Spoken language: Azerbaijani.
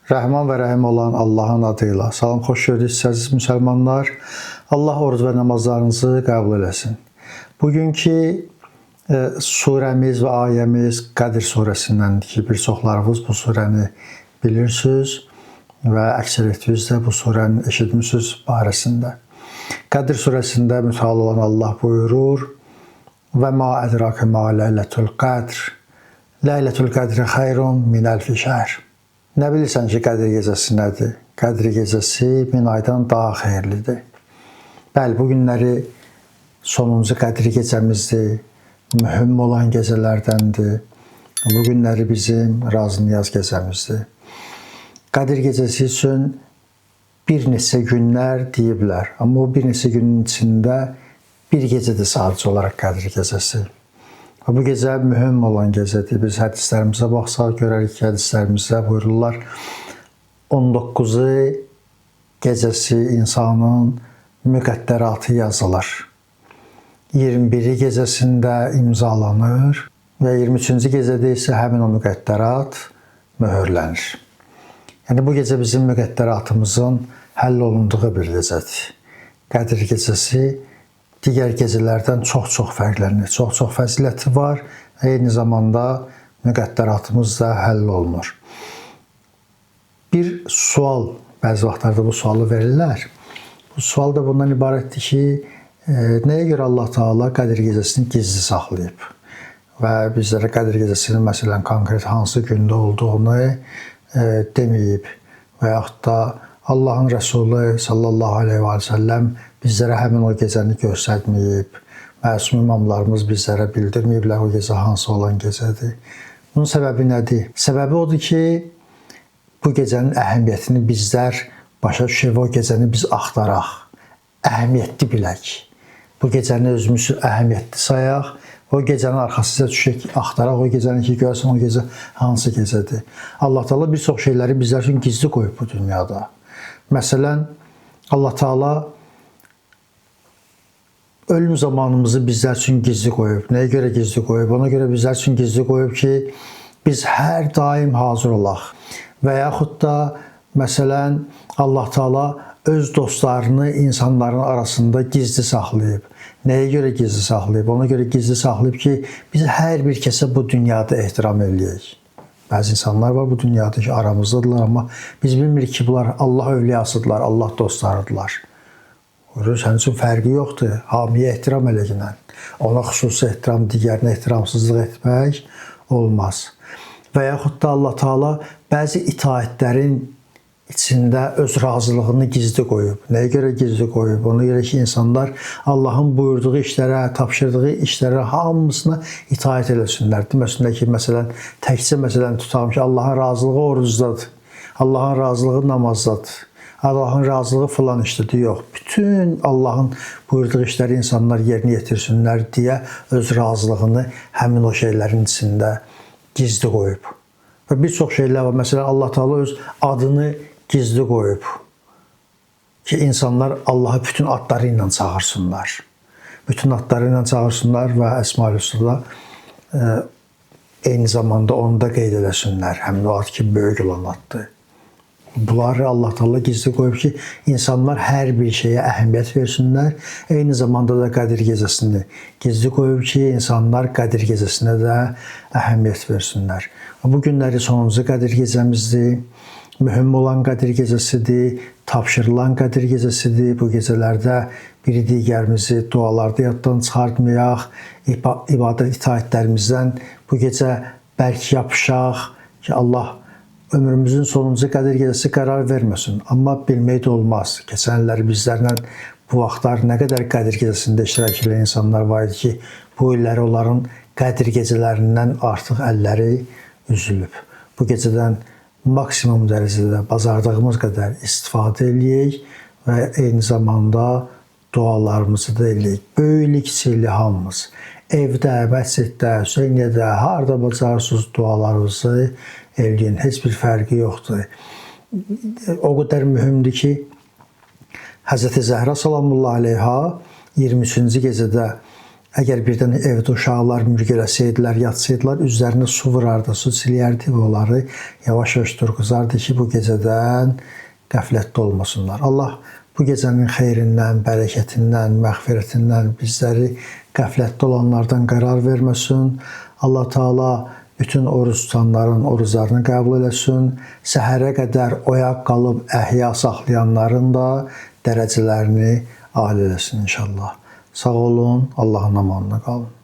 Rəhman və Rəhim olan Allahın adıyla. Salam, xoş gördük siz müsəlmanlar. Allah oruc və namazlarınızı qəbul eləsin. Bugünkü surəmiz və ayəmiz Qədr surəsindəndir ki, bir çoxlarınız bu surəni bilirsiniz və əksəriyyətiniz də bu surəni eşitmişsiniz barəsində. Qədr surəsində mütəal olan Allah buyurur: "Və ma ədrakə ma leylətul qədr. Leylətul qədri xeyrun min əlfi şəhr." Nə bilirsən ki, Qədr gecəsi nədir? Qədr gecəsi 1000 aydan daha xeyirlidir. Bəli, bu günləri sonuncu Qədr gecəmizdir. Mühüm olan gecələrdəndir. Bu günləri bizim Razı-Niyaz gecəmizdir. Qədr gecəsi üçün bir neçə günlər deyiblər. Amma o bir neçə günün içində bir gecədir sadəcə olaraq Qədr gecəsi. Bu gecə mühüm olan gecədir. Biz hədislərimizə baxsaq görərik ki, hədislərimizdə buyururlar 19-u gecəsi insanın müqəddəratı yazılır. 21-i gecəsində imzalanır və 23-cü gecədə isə həmin o müqəddərat möhürlənir. Yəni bu gecə bizim müqəddəratımızın həll olunduğu bir gecədir. Qədr gecəsi digər gecələrdən çox fərqlənir. Çox fəziləti var və eyni zamanda müqəddəratımız da həll olunur. Bir sual, bəzi vaxtlarda bu sualı verirlər. Bu sual da bundan ibarətdir ki, nəyə görə Allah Taala Qədr gecəsini gizli saxlayıb və bizlərə Qədr gecəsinin məsələn konkret hansı gündə olduğunu deməyib və yaxud da Allahın Rəsulü sallallahu aleyhi və səlləm bizlərə həmin o gecəni göstərməyib. Məsum imamlarımız bizlərə bildirməyiblər o gecə hansı olan gecədir. Bunun səbəbi nədir? Səbəbi odur ki, bu gecənin əhəmiyyətini bizlər başa düşək və o gecəni biz axtaraq, əhəmiyyətli bilək. Bu gecəni özümüz əhəmiyyətli sayaq, o gecənin arxasıca düşək, axtaraq o gecəni ki, görsən o gecə hansı gecədir. Allah Taala bir çox şeyləri bizlər üçün gizli qoyub bu dünyada. Məsələn, Allah Taala ölüm zamanımızı bizlər üçün gizli qoyub. Nəyə görə gizli qoyub? Ona görə bizlər üçün gizli qoyub ki, biz hər daim hazır olaq. Və yaxud da, məsələn, Allah Taala öz dostlarını insanların arasında gizli saxlayıb. Nəyə görə gizli saxlayıb? Ona görə gizli saxlayıb ki, biz hər bir kəsə bu dünyada ehtiram eləyək. Bəzi insanlar var bu dünyada ki, aramızdadırlar, amma biz bilmirik ki, bunlar Allah övliyasıdırlar, Allah dostlarıdırlar. Sənin üçün fərqi yoxdur. Hamiyə ehtiram eləginən. Ona xüsusi ehtiram, digərinə ehtiramsızlıq etmək olmaz. Və yaxud da Allah Taala bəzi itaətlərin içində öz razılığını gizli qoyub. Nəyə görə gizli qoyub? Ona görə ki, insanlar Allahın buyurduğu işlərə, tapşırdığı işlərə hamısına itaət eləsinlər. Deməsinlər ki, məsələn, təkcə məsələn tutalım ki, Allahın razılığı orucdadır. Allahın razılığı namazdadır. Allahın razılığı falan işlədir. Yox, bütün Allahın buyurduğu işləri insanlar yerinə yetirsinlər deyə öz razılığını həmin o şeylərin içində gizli qoyub. Və bir çox şeylər var. Məsələn, Allah Taala öz adını gizli qoyub ki, insanlar Allahı bütün adları ilə çağırsınlar. Bütün adları ilə çağırsınlar və Əsma-ül Hüsnada eyni zamanda onu da qeyd eləsinlər. Həmin o ad ki, böyük olan addır. Bunları Allah Taala gizli qoyub ki, insanlar hər bir şeyə əhəmiyyət versinlər. Eyni zamanda da Qədr gecəsini gizli qoyub ki, insanlar Qədr gecəsinə də əhəmiyyət versinlər. Bu günləri sonuncu Qədr gecəmizdir. Mühüm olan Qədr gecəsidir, tapşırılan Qədr gecəsidir. Bu gecələrdə biri digərimizi dualarda yaddan çıxartmayaq, ibadət itaətlərimizdən bu gecə bərk yapışaq ki, Allah ömrümüzün sonuncu Qədr gecəsi qərar verməsin. Amma bilmək də olmaz. Keçən illər bizlərlə bu vaxtlar nə qədər Qədr gecəsində iştirak edən insanlar var idi ki, bu illəri onların Qədr gecələrindən artıq əlləri üzülüb. Bu gecədən maksimum dərəcədə bacardığımız qədər istifadə eləyək və eyni zamanda dualarımızı da eləyək. Böyüklü, kiçikli hamımız. Evdə, məsciddə, Hüseyniyyədə, harada bacararsınız dualarınızı eləyin. Heç bir fərqi yoxdur. O qədər mühümdür ki, Həzrəti Zəhra salamullah aleyha 23-cü gecədə Əgər birdən evdə uşaqlar mürgüləsəydilər, yatsaydılar, üzlərinə su vurardı, su siliyərdi və onları yavaş-yavaş durğuzardı ki, bu gecədən qəflətdə olmasınlar. Allah bu gecənin xeyrindən, bərəkətindən, məğfirətindən bizləri qəflətdə olanlardan qərar verməsin. Allah Taala bütün oruç tutanların oruclarını qəbul eləsin. Səhərə qədər oyaq qalıb əhya saxlayanların da dərəcələrini ali eləsin inşallah. Sağ olun, Allahın amanına qalın.